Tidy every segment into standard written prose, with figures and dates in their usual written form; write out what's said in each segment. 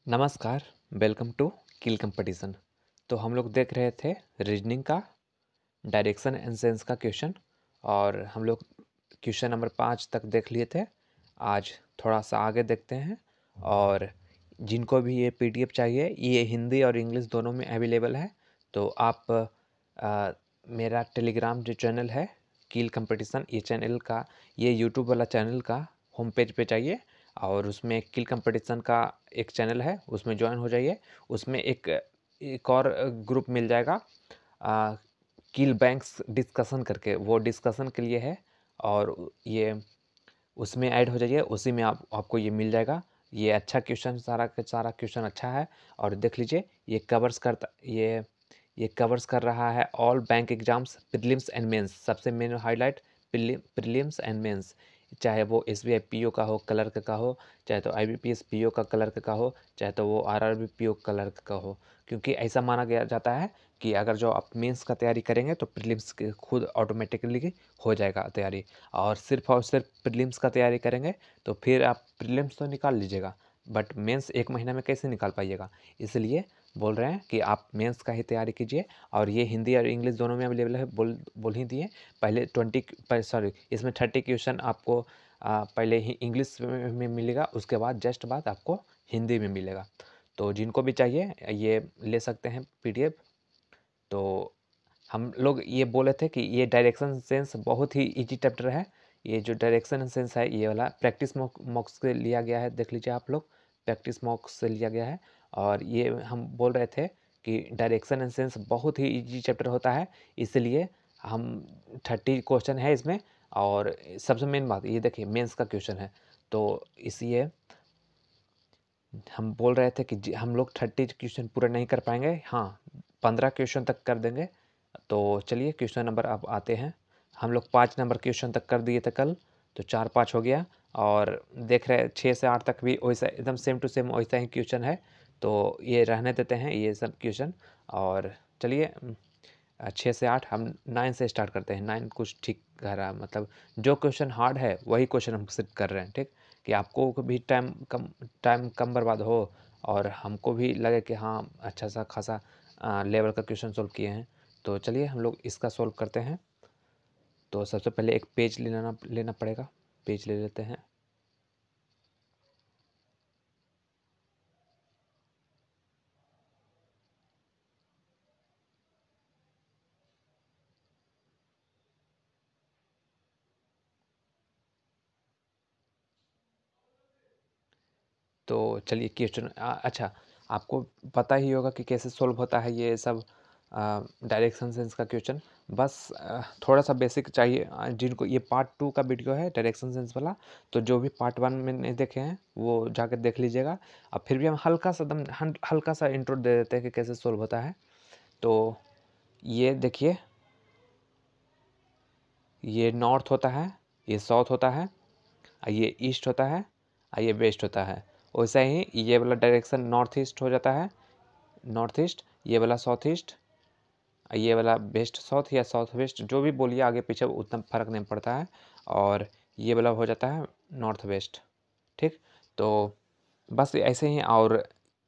नमस्कार, welcome to kill competition. तो हम लोग देख रहे थे रीजनिंग का डायरेक्शन एंड सेंस का क्वेश्चन और हम लोग क्वेश्चन नंबर 5 तक देख लिए थे। आज थोड़ा सा आगे देखते हैं और जिनको भी ये पीडीएफ चाहिए ये हिंदी और इंग्लिश दोनों में अवेलेबल है। तो आप मेरा टेलीग्राम जो चैनल है किल कंपटीशन, ये चैनल का ये यूट्यूब वाला चैनल का होम पेज पे चाहिए और उसमें किल कंपटीशन का एक चैनल है, उसमें ज्वाइन हो जाइए। उसमें एक और ग्रुप मिल जाएगा किल बैंक्स डिस्कशन करके, वो डिस्कशन के लिए है और ये उसमें ऐड हो जाइए। उसी में आपको ये मिल जाएगा। ये अच्छा क्वेश्चन, सारा का सारा क्वेश्चन अच्छा है और देख लीजिए ये कवर्स कर रहा है all bank exams prelims and mains. सबसे main highlight prelims and mains, चाहे वो एसबीआई पीओ का हो क्लर्क का हो, चाहे तो आईबीपीएस पीओ का क्लर्क का हो, चाहे तो वो आरआरबी पीओ क्लर्क का हो। क्योंकि ऐसा माना गया जाता है कि अगर जो आप मेंस का तैयारी करेंगे तो प्रीलिम्स के खुद ऑटोमेटिकली हो जाएगा तैयारी, और सिर्फ प्रीलिम्स का तैयारी करेंगे तो फिर आप प्रीलिम्स तो निकाल लीजिएगा बट मेंस एक महीना में कैसे निकाल पाइएगा। इसलिए बोल रहे हैं कि आप मेंस का ही तैयारी कीजिए और ये हिंदी और इंग्लिश दोनों में अवेलेबल है। बोल ही दिए। पहले इसमें 30 क्वेश्चन आपको पहले ही इंग्लिश में मिलेगा, उसके बाद जस्ट बाद आपको हिंदी में मिलेगा। तो जिनको भी चाहिए ये ले सकते हैं पीडीएफ। तो हम लोग ये बोले थे कि ये डायरेक्शन सेंस बहुत ही इजी चैप्टर है। ये जो डायरेक्शन सेंस है ये वाला प्रैक्टिस मॉक्स से लिया गया है, देख लीजिए आप लोग, प्रैक्टिस मॉक्स से लिया गया है। और ये हम बोल रहे थे कि डायरेक्शन एंड सेंस बहुत ही इजी चैप्टर होता है, इसलिए हम 30 क्वेश्चन है इसमें। और सबसे मेन बात ये देखिए मेंस का क्वेश्चन है, तो इसलिए हम बोल रहे थे कि हम लोग 30 क्वेश्चन पूरा नहीं कर पाएंगे, हाँ 15 क्वेश्चन तक कर देंगे। तो चलिए क्वेश्चन नंबर अब आते हैं। हम लोग 5 नंबर क्वेश्चन तक कर दिए थे कल, तो 4-5 हो गया और देख रहे 6 से 8 तक भी वैसा एकदम सेम टू सेम वैसा ही क्वेश्चन है। तो ये रहने देते हैं ये सब क्वेश्चन और चलिए 6 से 8 हम 9 से स्टार्ट करते हैं। 9 कुछ ठीक कह रहा है, मतलब जो क्वेश्चन हार्ड है वही क्वेश्चन हम सिर्फ कर रहे हैं, ठीक, कि आपको भी टाइम कम बर्बाद हो और हमको भी लगे कि हाँ अच्छा सा खासा लेवल का क्वेश्चन सॉल्व किए हैं। तो चलिए हम लोग इसका सॉल्व करते हैं। तो सबसे पहले एक पेज लेना पड़ेगा, पेज ले लेते हैं। तो चलिए क्वेश्चन अच्छा, आपको पता ही होगा कि कैसे सॉल्व होता है ये सब डायरेक्शन सेंस का क्वेश्चन। बस थोड़ा सा बेसिक चाहिए। जिनको ये पार्ट 2 का वीडियो है डायरेक्शन सेंस वाला, तो जो भी पार्ट 1 में नहीं देखे हैं वो जाकर देख लीजिएगा। अब फिर भी हम हल्का सा इंट्रो दे देते हैं कि कैसे सॉल्व होता है। तो ये देखिए, ये नॉर्थ होता है, ये साउथ होता है, ये ईस्ट होता है, ये वेस्ट होता है। वैसे ही ये वाला डायरेक्शन नॉर्थ ईस्ट हो जाता है, नॉर्थ ईस्ट, ये वाला साउथ ईस्ट, ये वाला वेस्ट साउथ या साउथ वेस्ट, जो भी बोलिए आगे पीछे उतना फ़र्क नहीं पड़ता है। और ये वाला हो जाता है नॉर्थ वेस्ट, ठीक। तो बस ऐसे ही। और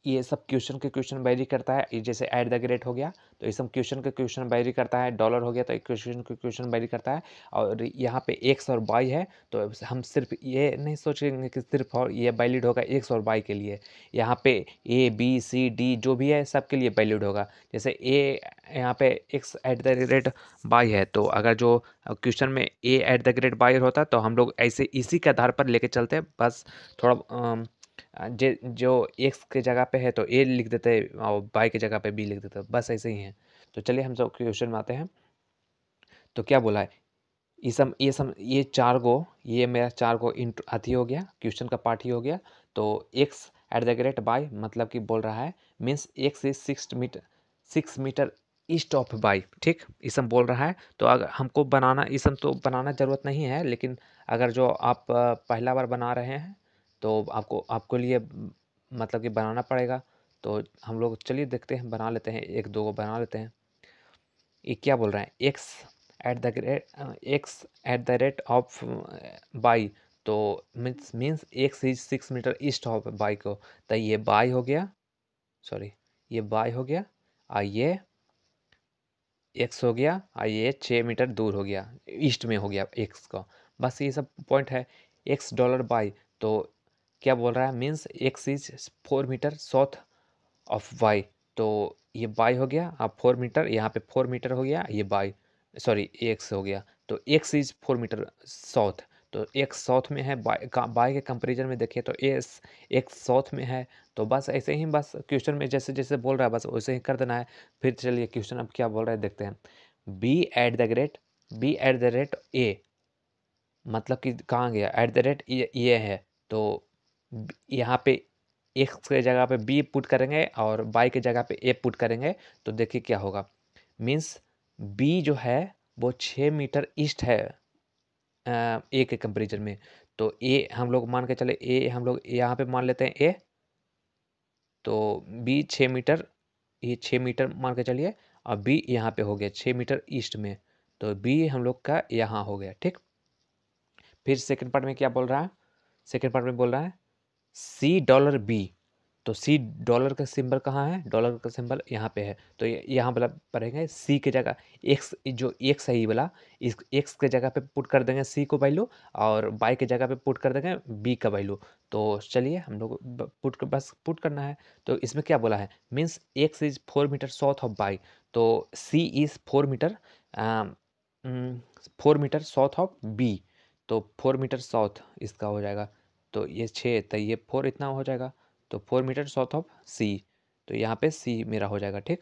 ये सब क्वेश्चन वेरी करता है, ये जैसे ऐट द रेट हो गया तो ये सब क्वेश्चन वेरी करता है, डॉलर हो गया तो क्वेश्चन वेरी करता है। और यहाँ पे एक्स और वाई है, तो हम सिर्फ ये नहीं सोचेंगे कि सिर्फ और ये वैलिड होगा एक्स और वाई के लिए। यहाँ पे ए बी सी डी जो भी है सबके लिए वैलिड होगा। जैसे ए यहाँ पे X at the rate Y है, तो अगर जो क्वेश्चन में A at the rate Y होता तो हम लोग ऐसे इसी के आधार पर लेके चलते। बस थोड़ा जो एक्स के जगह पे है तो ए लिख देते और वाई की जगह पे बी लिख देते, बस ऐसे ही है। तो चलिए हम सब क्वेश्चन में आते हैं। तो क्या बोला है, ये चार गो, ये मेरा चार गो इंटू अथी हो गया, क्वेश्चन का पार्ट ही हो गया। तो X at the rate Y मतलब कि बोल रहा है means X is 6 metre east of Y, ठीक, इसम बोल रहा है। तो अगर हमको बनाना इसम तो बनाना ज़रूरत नहीं है, लेकिन अगर जो आप पहला बार बना रहे हैं तो आपको लिए मतलब कि बनाना पड़ेगा। तो हम लोग चलिए देखते हैं, बना लेते हैं, एक दो बना लेते हैं। ये क्या बोल रहा है, X at the rate of Y, तो means X is 6 metre east of Y को, तो ये बाई हो गया, सॉरी ये बाई हो गया, और ये एक्स हो गया, और ये 6 मीटर दूर हो गया, ईस्ट में हो गया एक्स का। बस ये सब पॉइंट है। एक्स डॉलर बाई, तो क्या बोल रहा है, means X is 4 metre south of Y, तो ये बाई हो गया। अब 4 मीटर, यहाँ पे 4 मीटर हो गया, ये बाई, सॉरी एक्स हो गया, तो एक्स इज 4 मीटर साउथ, तो एक्स साउथ में है, बाई के कंपेरिजन में देखिए तो एस एक्स साउथ में है। तो बस ऐसे ही, बस क्वेश्चन में जैसे जैसे बोल रहा है बस वैसे ही कर देना है। फिर चलिए क्वेश्चन अब क्या बोल रहा है देखते हैं। B at the rate A, मतलब कि कहाँ गया, एट द रेट ये है, तो यहाँ पे एक्स के जगह पे बी पुट करेंगे और बाई के जगह पे ए पुट करेंगे, तो देखिए क्या होगा। मीन्स बी जो है वो 6 मीटर ईस्ट है ए के कंपेरिजन में, तो ए हम लोग मान के चले, ए हम लोग यहाँ पे मान लेते हैं ए, तो बी 6 मीटर, ये 6 मीटर मान के चलिए, और बी यहाँ पे हो गया 6 मीटर ईस्ट में, तो बी हम लोग का यहाँ हो गया, ठीक। फिर सेकंड पार्ट में क्या बोल रहा है, सेकंड पार्ट में बोल रहा है सी डॉलर बी, तो सी डॉलर का सिंबल कहाँ है, डॉलर का सिंबल यहाँ पे है, तो यहाँ वाला पढ़ेंगे सी की जगह एक्स, जो एक्स है ये वाला, इस एक्स के जगह पे पुट कर देंगे सी को वैल्यू, और बाई के जगह पे पुट कर देंगे बी का वैल्यू। तो चलिए हम लोग बस पुट करना है। तो इसमें क्या बोला है, means X is 4 metre south of Y, तो C is 4 metre, 4 metre south of B, तो 4 मीटर साउथ इसका हो जाएगा, तो ये 6, तो ये 4 इतना हो जाएगा, तो 4 मीटर साउथ ऑफ सी, तो यहाँ पे सी मेरा हो जाएगा, ठीक।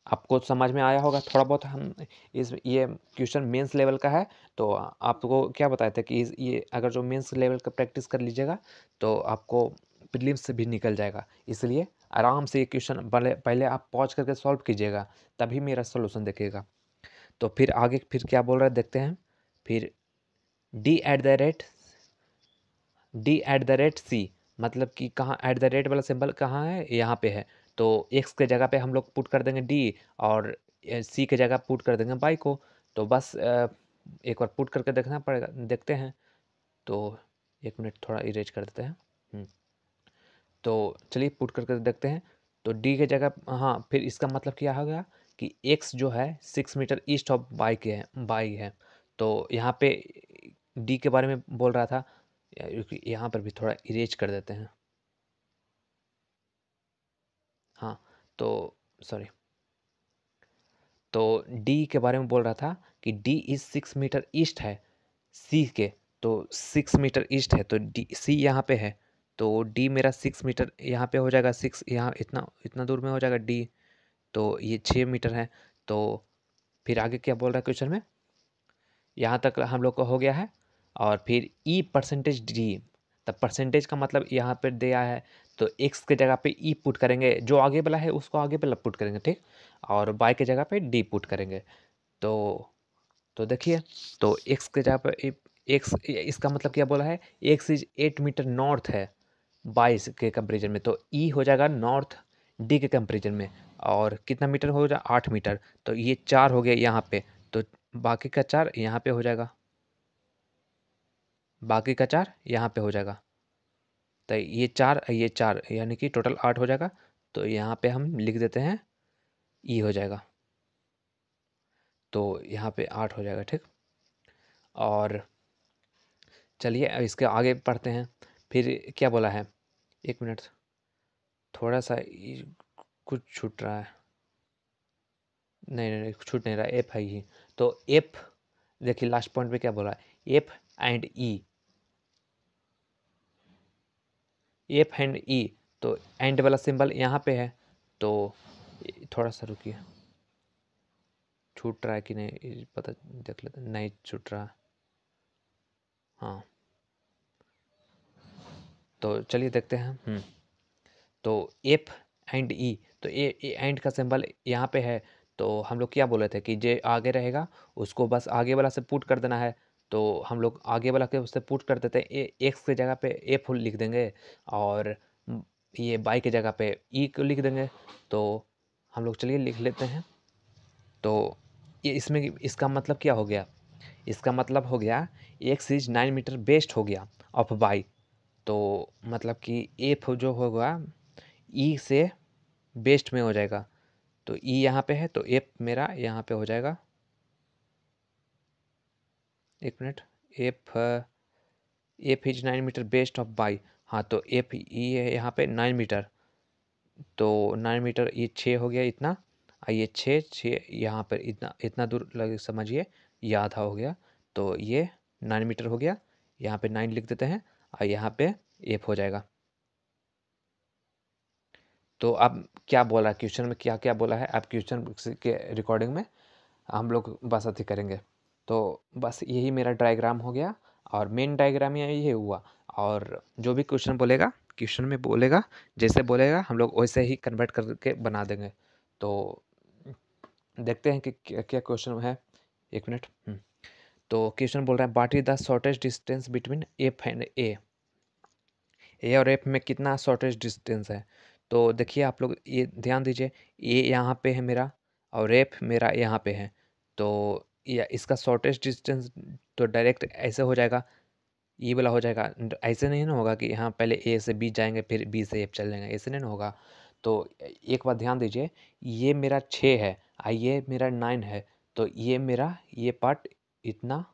आपको समझ में आया होगा थोड़ा बहुत। हम इस ये क्वेश्चन मेंस लेवल का है, तो आपको क्या बताए थे कि ये अगर जो मेंस लेवल का प्रैक्टिस कर लीजिएगा तो आपको प्रीलिम्स से भी निकल जाएगा, इसलिए आराम से ये क्वेश्चन पहले पहले आप पॉज करके सॉल्व कीजिएगा, तभी मेरा सोल्यूशन देखिएगा। तो फिर आगे फिर क्या बोल रहा है देखते हैं। फिर D at the rate C, मतलब कि कहाँ एट द रेट वाला सिंबल कहाँ है, यहाँ पे है, तो एक्स के जगह पे हम लोग पुट कर देंगे डी, और सी के जगह पुट कर देंगे बाई को। तो बस एक बार पुट करके देखना पड़ेगा, देखते हैं। तो एक मिनट थोड़ा इरेज कर देते हैं। तो चलिए पुट करके देखते हैं। तो डी के जगह, हाँ, फिर इसका मतलब क्या हो गया कि एक्स जो है 6 मीटर ईस्ट ऑफ बाई है, तो यहाँ पे डी के बारे में बोल रहा था, यहाँ पर भी थोड़ा इरेज कर देते हैं। हाँ, तो सॉरी, तो डी के बारे में बोल रहा था कि डी इज 6 मीटर ईस्ट है सी के, तो 6 मीटर ईस्ट है, तो डी सी यहाँ पे है, तो डी मेरा 6 मीटर यहाँ पे हो जाएगा, 6 यहाँ इतना इतना दूर में हो जाएगा डी, तो ये 6 मीटर है। तो फिर आगे क्या बोल रहा है क्वेश्चन में, यहाँ तक हम लोग का हो गया है। और फिर ई परसेंटेज डी, तब परसेंटेज का मतलब यहाँ पर दिया है, तो एक्स के जगह पे ई पुट करेंगे, जो आगे वाला है उसको आगे वाला पुट करेंगे, ठीक, और बाई के जगह पे डी पुट करेंगे। तो देखिए, तो एक्स के जगह पे एक्स, इसका मतलब क्या बोला है, एक्स इज 8 मीटर नॉर्थ है 22 के कंपेरिजन में, तो ई हो जाएगा नॉर्थ डी के कंपेरिजन में, और कितना मीटर हो जाएगा, 8 मीटर, तो ये 4 हो गया यहाँ पे, तो बाकी का 4 यहाँ पे हो जाएगा, बाकी का 4 यहाँ पे हो जाएगा, तो ये चार यानी कि टोटल 8 हो जाएगा। तो यहाँ पे हम लिख देते हैं ई हो जाएगा, तो यहाँ पे 8 हो जाएगा, ठीक। और चलिए अब इसके आगे पढ़ते हैं। फिर क्या बोला है, एक मिनट, थोड़ा सा कुछ छूट रहा है, नहीं नहीं नहीं छूट नहीं रहा, एफ है ही। तो एफ, देखिए लास्ट पॉइंट पे क्या बोला है, एफ एंड ई, तो एंड वाला सिंबल यहाँ पे है, तो थोड़ा सा रुकिए, छूट रहा है कि नहीं पता देख लेते, नहीं छूट रहा, हाँ, तो चलिए देखते हैं। तो एफ एंड ई, तो ए एंड का सिंबल यहाँ पे है, तो हम लोग क्या बोले थे कि जे आगे रहेगा उसको बस आगे वाला से पुट कर देना है, तो हम लोग आगे वाला के उससे पुट कर देते हैं, एक्स की जगह पे एफ लिख देंगे, और ये बाई की जगह पे ई को लिख देंगे। तो हम लोग चलिए लिख लेते हैं। तो ये इसमें इसका मतलब क्या हो गया, इसका मतलब हो गया एक्स इज 9 मीटर बेस्ट हो गया ऑफ वाई। तो मतलब कि एफ जो होगा ई से बेस्ट में हो जाएगा। तो ई यहाँ पे है तो एफ मेरा यहाँ पे हो जाएगा, एक मिनट, F F is 9 meter west of Y. हाँ तो एफ ई है यहाँ पे 9 मीटर, तो 9 मीटर ये 6 हो गया इतना, और ये 6 यहाँ पर इतना इतना दूर लग समझिए, ये आधा हो गया। तो ये 9 मीटर हो गया, यहाँ पे 9 लिख देते हैं और यहाँ पे एफ हो जाएगा। तो अब क्या बोला क्वेश्चन में, क्या क्या बोला है, अब क्वेश्चन के रिकॉर्डिंग में हम लोग बस अथी करेंगे। तो बस यही मेरा डायग्राम हो गया, और मेन डायग्राम ये हुआ। और जो भी क्वेश्चन बोलेगा, क्वेश्चन में बोलेगा, जैसे बोलेगा हम लोग वैसे ही कन्वर्ट करके बना देंगे। तो देखते हैं कि क्या क्या क्वेश्चन है। एक मिनट। तो क्वेश्चन बोल रहा है what is the shortest distance between F and A और एफ में कितना शॉर्टेस्ट डिस्टेंस है। तो देखिए आप लोग ये ध्यान दीजिए, ए यहाँ पे है मेरा और एफ मेरा यहाँ पे है। तो या इसका शॉर्टेस्ट डिस्टेंस तो डायरेक्ट ऐसे हो जाएगा, ये वाला हो जाएगा। ऐसे नहीं ना होगा कि यहाँ पहले ए से बी जाएंगे फिर बी से एफ चल जाएंगे, ऐसे नहीं ना होगा। तो एक बात ध्यान दीजिए, ये मेरा 6 है और ये मेरा 9 है। तो ये मेरा ये पार्ट इतना,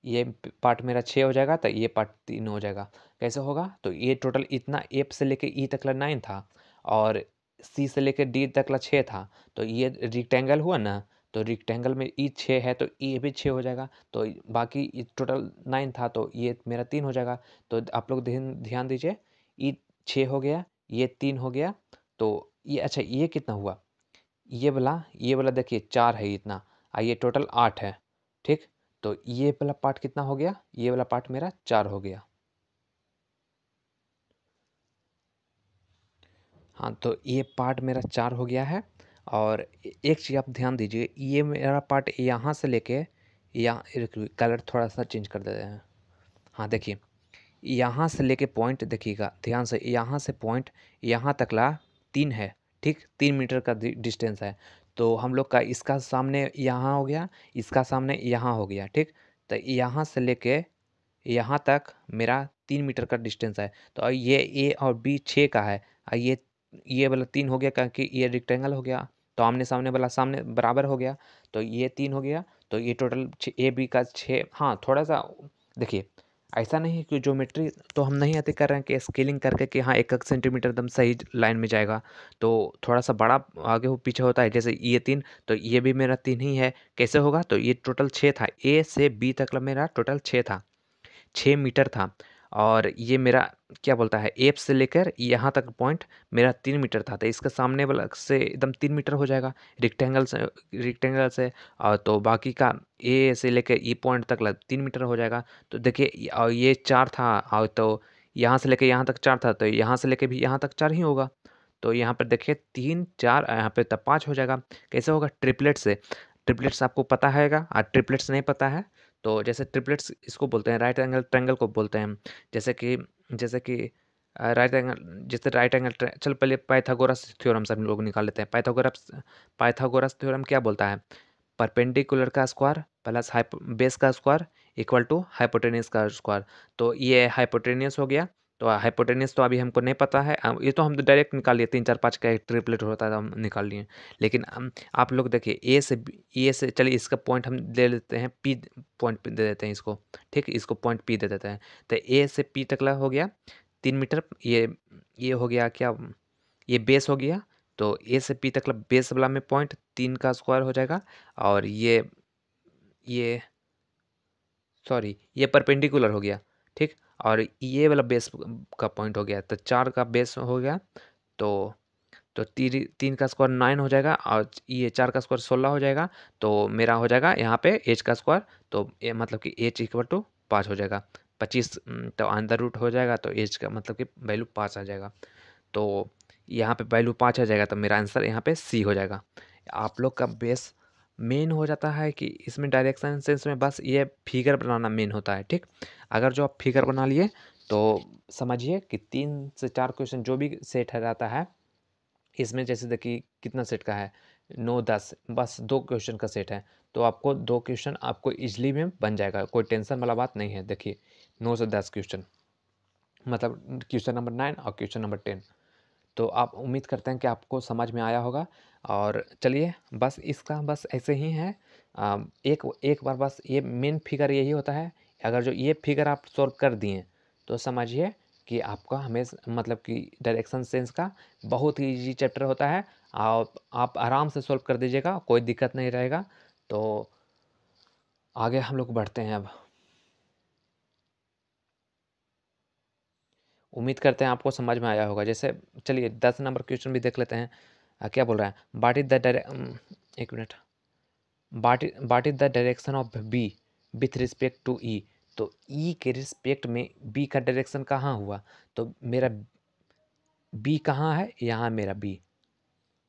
ये पार्ट मेरा 6 हो जाएगा तो ये पार्ट 3 हो जाएगा। कैसे होगा, तो ये टोटल इतना एफ से लेके ई तक ला 9 था और सी से लेके डी तक ला 6 था। तो ये रिक्टेंगल हुआ ना, तो रिक्टेंगल में ई 6 है तो ये भी 6 हो जाएगा। तो बाकी टोटल 9 था तो ये मेरा 3 हो जाएगा। तो आप लोग ध्यान ध्यान दीजिए, ई 6 हो गया, ये 3 हो गया। तो ये अच्छा ये कितना हुआ, ये वाला देखिए 4 है इतना, और ये टोटल 8 है। ठीक, तो ये वाला पार्ट कितना हो गया, ये वाला पार्ट मेरा 4 हो गया। हाँ तो ये पार्ट मेरा 4 हो गया है। और एक चीज़ आप ध्यान दीजिए, ये मेरा पार्ट यहाँ से लेके यहाँ, कलर थोड़ा सा चेंज कर देते हैं। हाँ देखिए, यहाँ से लेके पॉइंट देखिएगा ध्यान से, यहाँ से पॉइंट यहाँ तक ला 3 है। ठीक, 3 मीटर का डिस्टेंस है। तो हम लोग का इसका सामने यहाँ हो गया, इसका सामने यहाँ हो गया। ठीक, तो यहाँ से लेके यहाँ तक मेरा 3 मीटर का डिस्टेंस है। तो ये ए और बी 6 का है, और ये वाला 3 हो गया क्योंकि ये रेक्टेंगल हो गया, तो आमने सामने वाला सामने बराबर हो गया। तो ये 3 हो गया, तो ये टोटल ए बी का 6। हाँ थोड़ा सा देखिए, ऐसा नहीं है कि ज्योमेट्री तो हम नहीं आते कर रहे हैं कि स्केलिंग करके कि हाँ 1 सेंटीमीटर एकदम सही लाइन में जाएगा। तो थोड़ा सा बड़ा आगे हो पीछे होता है, जैसे ये 3 तो ये भी मेरा 3 ही है। कैसे होगा, तो ये टोटल 6 था, ए से बी तक मेरा टोटल 6 था, 6 मीटर था। और ये मेरा क्या बोलता है, एफ से लेकर यहाँ तक पॉइंट मेरा 3 मीटर था। तो इसका सामने वाला से एकदम 3 मीटर हो जाएगा रेक्टेंगल से। और तो बाकी का ए से लेकर ई पॉइंट तक 3 मीटर हो जाएगा। तो देखिए, और ये 4 था, और तो यहाँ से लेकर यहाँ तक 4 था, तो यहाँ से लेकर भी यहाँ तक 4 ही होगा। तो यहाँ पर देखिए 3 4 यहाँ पे तब 5 हो जाएगा। कैसे होगा, ट्रिपलेट से। ट्रिपलेट्स आपको पता हैगा, और ट्रिपलेट्स नहीं पता है तो जैसे ट्रिपलेट्स इसको बोलते हैं, राइट एंगल ट्रायंगल को बोलते हैं। जैसे कि राइट एंगल चल पहले पाइथागोरस थ्योरम से हम लोग निकाल लेते हैं। पाइथागोरस थ्योरम क्या बोलता है, परपेंडिकुलर का स्क्वायर प्लस बेस का स्क्वायर इक्वल टू हाइपोटेन्यूस का स्क्वायर। तो ये हाइपोटेन्यूस हो गया। तो हाइपोटेन्यूस तो अभी हमको नहीं पता है, ये तो हम तो डायरेक्ट निकाल लिए, 3 4 5 का एक ट्रिपलेट होता है तो हम निकाल लिए। लेकिन आप लोग देखिए, ए से चलिए इसका पॉइंट हम ले लेते हैं, पी पॉइंट दे देते हैं इसको। ठीक, इसको पॉइंट पी दे देते हैं। तो ए से पी तक हो गया 3 मीटर। ये हो गया क्या, ये बेस हो गया। तो ए से पी तक बेस वाला में पॉइंट 3 का स्क्वायर हो जाएगा। और ये सॉरी ये परपेंडिकुलर हो गया। ठीक, और ये वाला बेस का पॉइंट हो गया, तो 4 का बेस हो गया। तो 3 का स्क्वायर 9 हो जाएगा, और ये 4 का स्क्वायर 16 हो जाएगा। तो मेरा हो जाएगा यहाँ पे एच का स्क्वायर, तो मतलब कि एच इक्वल टू 5 हो जाएगा, 25। तो अंदर रूट हो जाएगा, तो एच का मतलब कि वैल्यू 5 आ जाएगा। तो यहाँ पे वैल्यू 5 आ जाएगा, तो मेरा आंसर यहाँ पे सी हो जाएगा। आप लोग का बेस मेन हो जाता है कि इसमें डायरेक्शन सेंस में बस ये फिगर बनाना मेन होता है। ठीक, अगर जो आप फिगर बना लिए तो समझिए कि 3 से 4 क्वेश्चन जो भी सेट है रहता है इसमें, जैसे देखिए कितना सेट का है, 9 10 बस 2 क्वेश्चन का सेट है, तो आपको 2 क्वेश्चन आपको ईज़िली में बन जाएगा, कोई टेंशन वाला बात नहीं है। देखिए 9 से 10 क्वेश्चन, मतलब क्वेश्चन नंबर 9 और क्वेश्चन नंबर 10। तो आप उम्मीद करते हैं कि आपको समझ में आया होगा। और चलिए बस इसका बस ऐसे ही है। एक एक बार बस ये मेन फिगर यही होता है, अगर जो ये फिगर आप सॉल्व कर दिए तो समझिए कि आपका हमेशा मतलब कि डायरेक्शन सेंस का बहुत ही ईजी चैप्टर होता है। आप आराम से सॉल्व कर दीजिएगा, कोई दिक्कत नहीं रहेगा। तो आगे हम लोग बढ़ते हैं अब। उम्मीद करते हैं आपको समझ में आया होगा। जैसे चलिए 10 नंबर क्वेश्चन भी देख लेते हैं। क्या बोल रहा है, वाट इज द एक मिनट, what is the direction of B with respect to E. तो ई के रिस्पेक्ट में बी का डायरेक्शन कहाँ हुआ, तो मेरा बी कहाँ है, यहाँ मेरा बी,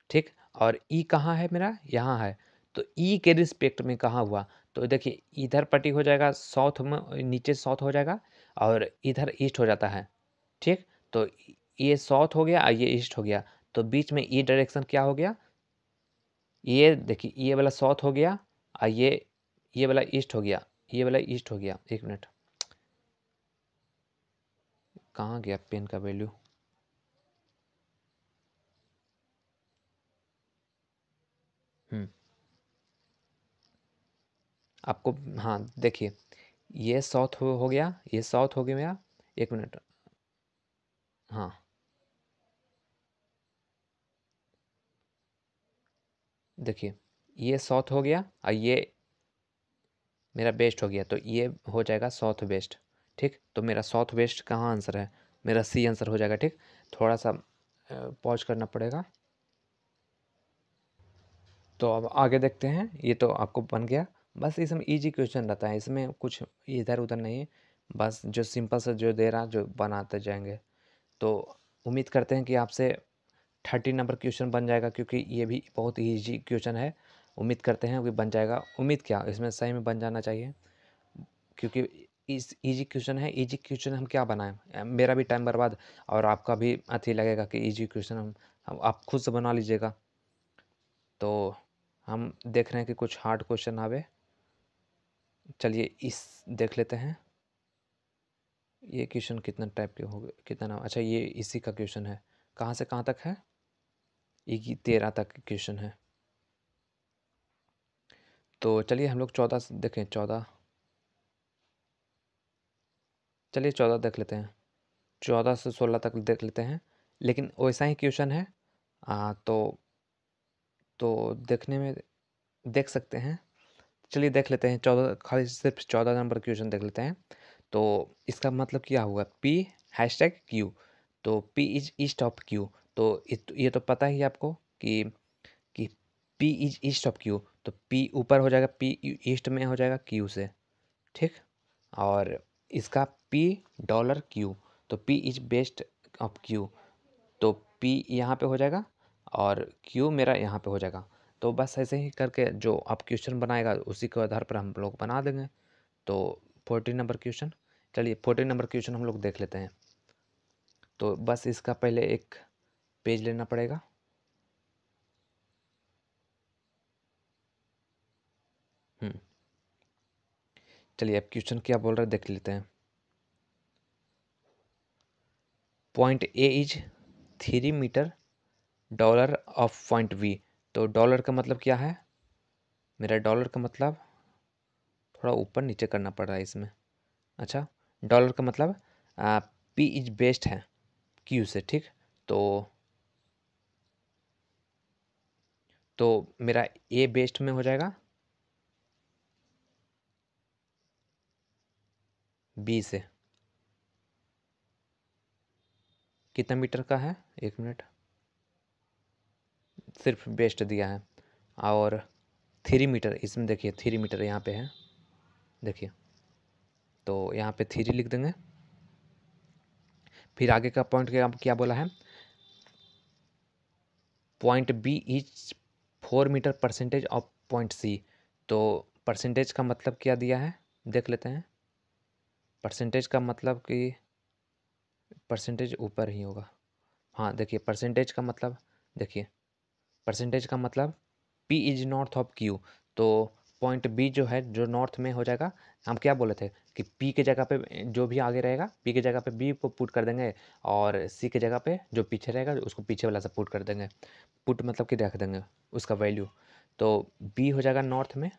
ठीक। और ई कहाँ है मेरा, यहाँ है। तो ई के रिस्पेक्ट में कहाँ हुआ, तो देखिए इधर पट्टी हो जाएगा साउथ में, नीचे साउथ हो जाएगा और इधर ईस्ट हो जाता है, ठीक। तो ये साउथ हो गया और ये ईस्ट हो गया, तो बीच में ई डायरेक्शन क्या हो गया, ये देखिए ये वाला साउथ हो गया और ये वाला ईस्ट हो गया, ये वाला ईस्ट हो गया। एक मिनट, कहाँ गया पेन का वैल्यू। आपको हाँ देखिए, ये साउथ हो गया, ये साउथ हो गया मेरा। एक मिनट, हाँ देखिए ये साउथ हो गया और ये मेरा वेस्ट हो गया, तो ये हो जाएगा साउथ वेस्ट, ठीक। तो मेरा साउथ वेस्ट कहाँ आंसर है, मेरा सी आंसर हो जाएगा, ठीक। थोड़ा सा पॉज करना पड़ेगा। तो अब आगे देखते हैं, ये तो आपको बन गया। बस इसमें इजी क्वेश्चन रहता है, इसमें कुछ इधर उधर नहीं है, बस जो सिंपल से जो दे रहा जो बनाते जाएंगे। तो उम्मीद करते हैं कि आपसे 30 नंबर क्वेश्चन बन जाएगा, क्योंकि ये भी बहुत ही ईजी क्वेश्चन है। उम्मीद करते हैं कि बन जाएगा, उम्मीद क्या, इसमें सही में बन जाना चाहिए, क्योंकि इस इजी क्वेश्चन है। इजी क्वेश्चन हम क्या बनाएं, मेरा भी टाइम बर्बाद और आपका भी अथी लगेगा कि इजी क्वेश्चन हम आप खुद से बना लीजिएगा। तो हम देख रहे हैं कि कुछ हार्ड क्वेश्चन आवे। चलिए इस देख लेते हैं, ये क्वेश्चन कितना टाइप के हो गए, कितना नाम, अच्छा ये इसी का क्वेश्चन है। कहाँ से कहाँ तक है, ये 13 तक क्वेश्चन है। तो चलिए हम लोग 14 से देखें, 14, चलिए 14 देख लेते हैं, 14 से 16 तक देख लेते हैं। लेकिन वैसा ही क्वेश्चन है। तो देखने में देख सकते हैं। चलिए देख लेते हैं, 14 खाली सिर्फ 14 नंबर क्वेश्चन देख लेते हैं। तो इसका मतलब क्या हुआ, पी हैशटैग क्यू, तो P is east of Q. तो ये तो पता ही है आपको कि P is east of Q, तो पी ऊपर हो जाएगा, पी ईस्ट में हो जाएगा क्यू से, ठीक। और इसका पी डॉलर क्यू, तो P is best of Q, तो पी यहाँ पे हो जाएगा और क्यू मेरा यहाँ पे हो जाएगा। तो बस ऐसे ही करके जो आप क्वेश्चन बनाएगा उसी के आधार पर हम लोग बना देंगे। तो 14 नंबर क्वेश्चन, चलिए 14 नंबर क्वेश्चन हम लोग देख लेते हैं। तो बस इसका पहले एक पेज लेना पड़ेगा। चलिए अब क्वेश्चन क्या बोल रहा है देख लेते हैं। Point A is 3 meter dollar of point B. तो डॉलर का मतलब क्या है, मेरा डॉलर का मतलब थोड़ा ऊपर नीचे करना पड़ रहा है इसमें। अच्छा, डॉलर का मतलब पी इज बेस्ट है क्यू से, ठीक। तो तो मेरा ए बेस्ट में हो जाएगा बी से। कितना मीटर का है, एक मिनट, सिर्फ बेस्ट दिया है। और 3 मीटर, इसमें देखिए 3 मीटर यहाँ पे है, देखिए। तो यहाँ पे 3 लिख देंगे। फिर आगे का पॉइंट क्या बोला है, point B is 4 meter percentage of point C. तो परसेंटेज का मतलब क्या दिया है देख लेते हैं। परसेंटेज का मतलब कि परसेंटेज ऊपर ही होगा। हाँ देखिए परसेंटेज का मतलब, देखिए परसेंटेज का मतलब P is north of Q, तो पॉइंट B जो है जो नॉर्थ में हो जाएगा, हम क्या बोले थे कि P के जगह पे जो भी आगे रहेगा P के जगह पे B को पुट कर देंगे, और C के जगह पे जो पीछे रहेगा उसको पीछे वाला से पुट कर देंगे। पुट मतलब कि रख देंगे उसका वैल्यू। तो B हो जाएगा नॉर्थ में,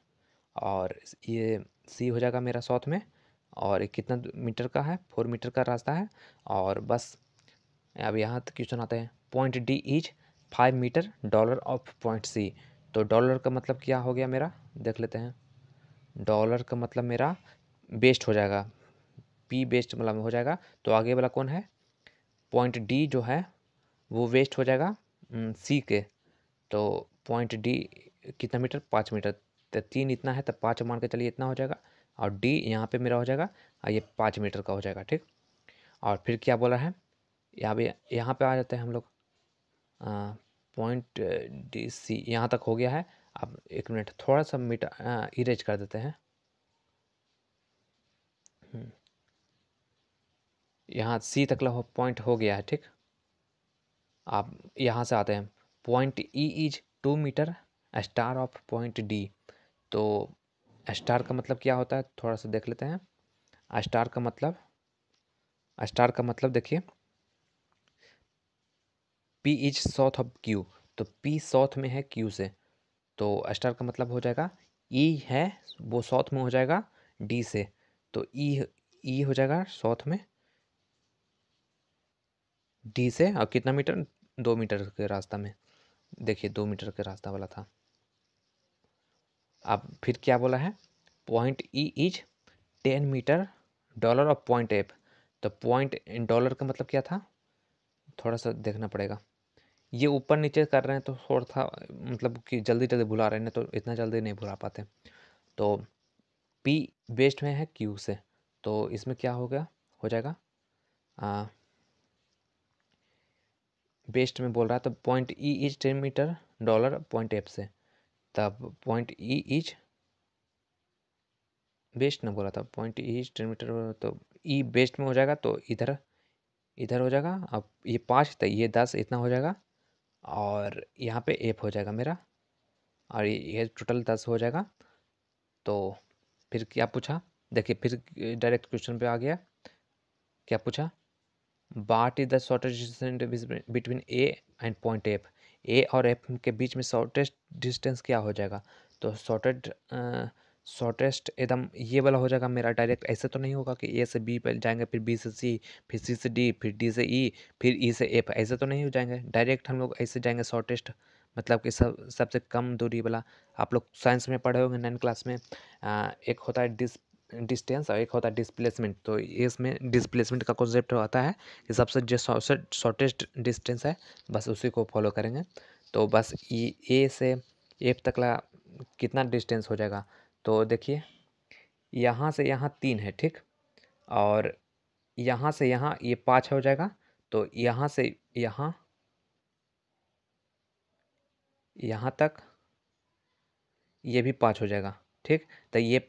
और ये C हो जाएगा मेरा साउथ में। और ये कितना मीटर का है? 4 मीटर का रास्ता है। और बस अब यहाँ तक क्वेश्चन आता है, point D is 5 meter dollar of point C। तो डॉलर का मतलब क्या हो गया मेरा, देख लेते हैं। डॉलर का मतलब मेरा बेस्ट हो जाएगा, P बेस्ट मतलब हो जाएगा। तो आगे वाला कौन है? पॉइंट D जो है वो वेस्ट हो जाएगा C के। तो पॉइंट D कितना मीटर? 5 मीटर। तो 3 इतना है तो 5 मान के चलिए इतना हो जाएगा, और D यहाँ पे मेरा हो जाएगा, और ये 5 मीटर का हो जाएगा, ठीक। और फिर क्या बोला है, यहाँ पे आ जाते हैं हम लोग। पॉइंट DC यहाँ तक हो गया है। अब एक मिनट, थोड़ा सा मीटर इरेज कर देते हैं। यहाँ C तक पॉइंट हो गया है, ठीक। आप यहाँ से आते हैं, point E is 2 meter star of point D। तो स्टार का मतलब क्या होता है, थोड़ा सा देख लेते हैं। स्टार का मतलब देखिए, P is south of Q, तो P साउथ में है Q से। तो स्टार का मतलब हो जाएगा E है वो साउथ में हो जाएगा D से। तो E हो जाएगा साउथ में D से, और कितना मीटर? 2 मीटर के रास्ता में। देखिए 2 मीटर के रास्ता वाला था। अब फिर क्या बोला है, point E is 10 meter dollar of point F। तो पॉइंट डॉलर का मतलब क्या था, थोड़ा सा देखना पड़ेगा। ये ऊपर नीचे कर रहे हैं तो थोड़ा था, मतलब कि जल्दी जल्दी भुला रहे हैं, तो इतना जल्दी नहीं भुला पाते। तो P वेस्ट में है Q से, तो इसमें क्या हो गया, हो जाएगा वेस्ट में बोल रहा है, तो point E is 10 meter dollar point F से। तब पॉइंट E इज वेस्ट ना बोला था, पॉइंट E इज 10 मीटर, तो E वेस्ट में हो जाएगा, तो इधर इधर हो जाएगा। अब ये 5 था, ये 10 इतना हो जाएगा, और यहाँ पे F हो जाएगा मेरा, और ये टोटल 10 हो जाएगा। तो फिर क्या पूछा, देखिए फिर डायरेक्ट क्वेश्चन पे आ गया। क्या पूछा, what is the shortest distance between A and point F. A और एफ के बीच में शॉर्टेस्ट डिस्टेंस क्या हो जाएगा? तो शॉर्टेस्ट एकदम ये वाला हो जाएगा मेरा। डायरेक्ट ऐसे तो नहीं होगा कि ए से बी पर जाएंगे, फिर बी से सी, फिर सी से डी, फिर डी से ई, फिर ई से एफ, ऐसे तो नहीं हो जाएंगे। डायरेक्ट हम लोग ऐसे जाएंगे शॉर्टेस्ट, मतलब कि सबसे कम दूरी वाला। आप लोग साइंस में पढ़े होंगे 9 क्लास में, एक होता है डिस्टेंस और एक होता है डिस्प्लेसमेंट। तो इसमें डिस्प्लेसमेंट का कॉन्सेप्ट आता है कि सबसे जो शॉर्टेस्ट डिस्टेंस है बस उसी को फॉलो करेंगे। तो बस ए से एफ तक ला कितना डिस्टेंस हो जाएगा, तो देखिए यहाँ से यहाँ 3 है, ठीक। और यहाँ से यहाँ ये 5 हो जाएगा। तो यहाँ से यहाँ यहाँ तक ये भी 5 हो जाएगा, ठीक। तो ये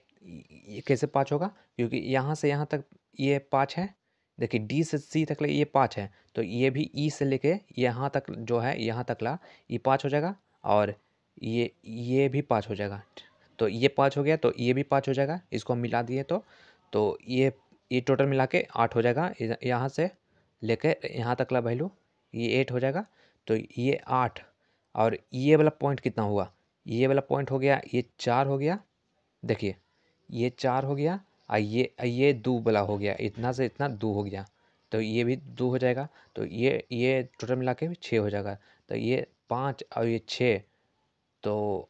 कैसे 5 होगा, क्योंकि यहाँ से यहाँ तक ये 5 है। देखिए डी से सी तक ये 5 है, तो ये भी ई से लेके यहाँ तक जो है यहाँ तक ला ये 5 हो जाएगा, और ये भी 5 हो जाएगा। तो ये 5 हो गया, तो ये भी 5 हो जाएगा, इसको हम मिला दिए तो ये टोटल मिला के 8 हो जाएगा। यहाँ से लेके यहाँ तक ला वैल्यू ये 8 हो जाएगा। तो ये 8, और ये वाला पॉइंट कितना हुआ, ये वाला पॉइंट हो गया, ये 4 हो गया। देखिए ये 4 हो गया, और ये 2 वाला हो गया, इतना से इतना 2 हो गया, तो ये भी 2 हो जाएगा। तो ये टोटल मिला के 6 हो जाएगा। तो ये 5 और ये 6, तो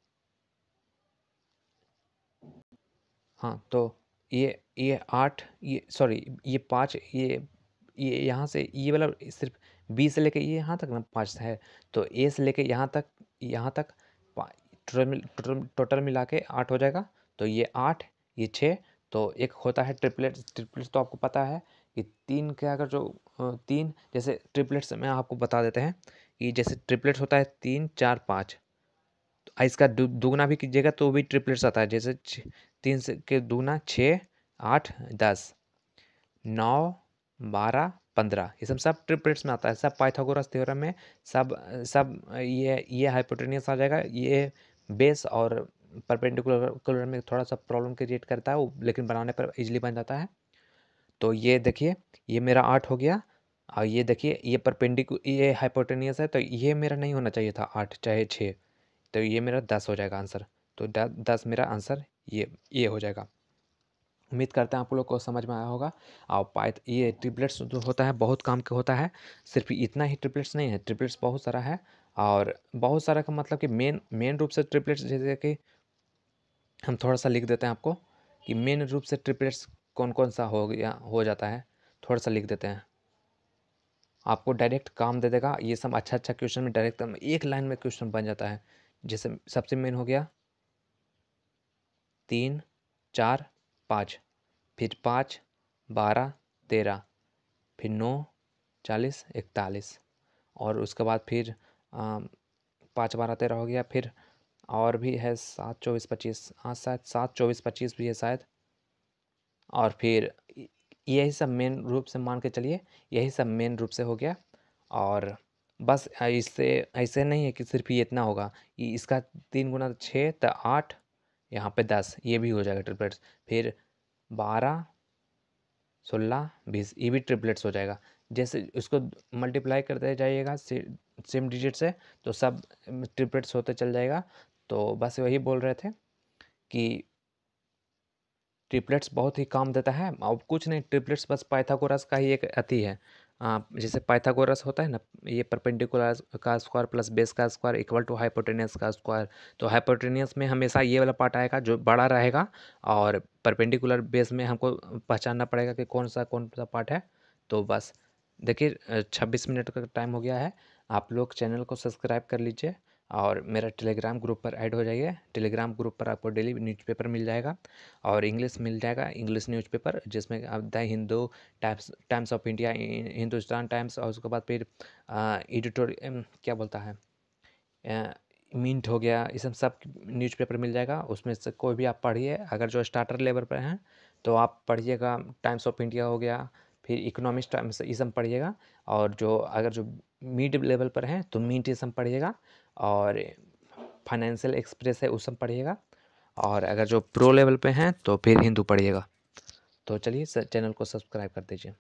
हाँ, तो ये 8, ये सॉरी ये 5, ये यहाँ से ये वाला सिर्फ बी से लेके ये यहाँ तक ना 5 है। तो ए से लेके यहाँ तक टोटल मिला के 8 हो जाएगा। तो ये 8, ये 6। तो एक होता है ट्रिपलेट्स। ट्रिपलेट्स तो आपको पता है कि 3 के अगर जो 3 जैसे ट्रिपलेट्स में आपको बता देते हैं कि जैसे ट्रिपलेट्स होता है 3 4 5। तो इसका दुगना भी कीजिएगा तो भी ट्रिपलेट्स आता है, जैसे 3 से के दुगना 6 8 10 9 12 15, ये सब ट्रिपलेट्स में आता है। सब पाइथागोरस थ्योरम में सब सब ये हाइपोटेनियस आ जाएगा, ये बेस और परपेंडिकुलर में थोड़ा सा प्रॉब्लम क्रिएट करता है वो, लेकिन बनाने पर इजीली बन जाता है। तो ये देखिए, ये मेरा 8 हो गया। और ये देखिए, ये हाइपोटेनियस है, तो ये मेरा नहीं होना चाहिए था 8 चाहे 6, तो ये मेरा 10 हो जाएगा आंसर। तो 10 मेरा आंसर ये हो जाएगा। उम्मीद करते हैं आप लोग को समझ में आया होगा। और ये ट्रिपलेट्स जो होता है बहुत काम का होता है। सिर्फ इतना ही ट्रिपलेट्स नहीं है, ट्रिपलेट्स बहुत सारा है। और बहुत सारा का मतलब कि मेन रूप से ट्रिपलेट्स, जैसे कि हम थोड़ा सा लिख देते हैं आपको कि मेन रूप से ट्रिपलेट्स कौन कौन सा हो जाता है। थोड़ा सा लिख देते हैं, आपको डायरेक्ट काम दे देगा। ये सब अच्छा अच्छा क्वेश्चन में डायरेक्ट एक लाइन में क्वेश्चन बन जाता है। जैसे सबसे मेन हो गया 3 4 5, फिर 5 12 13, फिर 9 40 41, और उसके बाद फिर 5 12 13 हो गया। फिर और भी है 7 24 25, हाँ शायद 7 24 25 भी है शायद। और फिर यही सब मेन रूप से मान के चलिए, यही सब मेन रूप से हो गया। और बस इससे ऐसे नहीं है कि सिर्फ ये इतना होगा, इसका 3 गुना 6 तो 8, यहाँ पे 10, ये भी हो जाएगा ट्रिपलेट्स। फिर 12 16 20, ये भी ट्रिपलेट्स हो जाएगा। जैसे इसको मल्टीप्लाई करते जाइएगा सेम डिजिट से, तो सब ट्रिपलेट्स होते चल जाएगा। तो बस वही बोल रहे थे कि ट्रिपलेट्स बहुत ही काम देता है। और कुछ नहीं, ट्रिपलेट्स बस पाइथागोरस का ही एक अति है। जैसे पाइथागोरस होता है ना, ये परपेंडिकुलर का स्क्वायर प्लस बेस का स्क्वायर इक्वल टू हाइपोटेनियस का स्क्वायर। तो हाइपोटेनियस में हमेशा ये वाला पार्ट आएगा जो बड़ा रहेगा, और परपेंडिकुलर बेस में हमको पहचानना पड़ेगा कि कौन सा पार्ट है। तो बस देखिए, 26 मिनट का टाइम हो गया है। आप लोग चैनल को सब्सक्राइब कर लीजिए और मेरा टेलीग्राम ग्रुप पर ऐड हो जाइए। टेलीग्राम ग्रुप पर आपको डेली न्यूज़पेपर मिल जाएगा, और इंग्लिश मिल जाएगा, इंग्लिश न्यूज़पेपर जिसमें आप the Hindu, times of India, Hindustan times, और उसके बाद फिर एडिटोरियल क्या बोलता है, मिंट हो गया, ये सब न्यूज़पेपर मिल जाएगा। उसमें से कोई भी आप पढ़िए। अगर जो स्टार्टर लेवल पर हैं तो आप पढ़िएगा टाइम्स ऑफ इंडिया हो गया, फिर इकोनॉमिक्स टाइम्स, ये सब पढ़िएगा। और जो अगर जो मिड लेवल पर हैं तो मिंट ये सब पढ़िएगा, और फाइनेंशियल एक्सप्रेस है उस सब पढ़िएगा। और अगर जो प्रो लेवल पे हैं तो फिर हिंदू पढ़िएगा। तो चलिए चैनल को सब्सक्राइब कर दीजिए।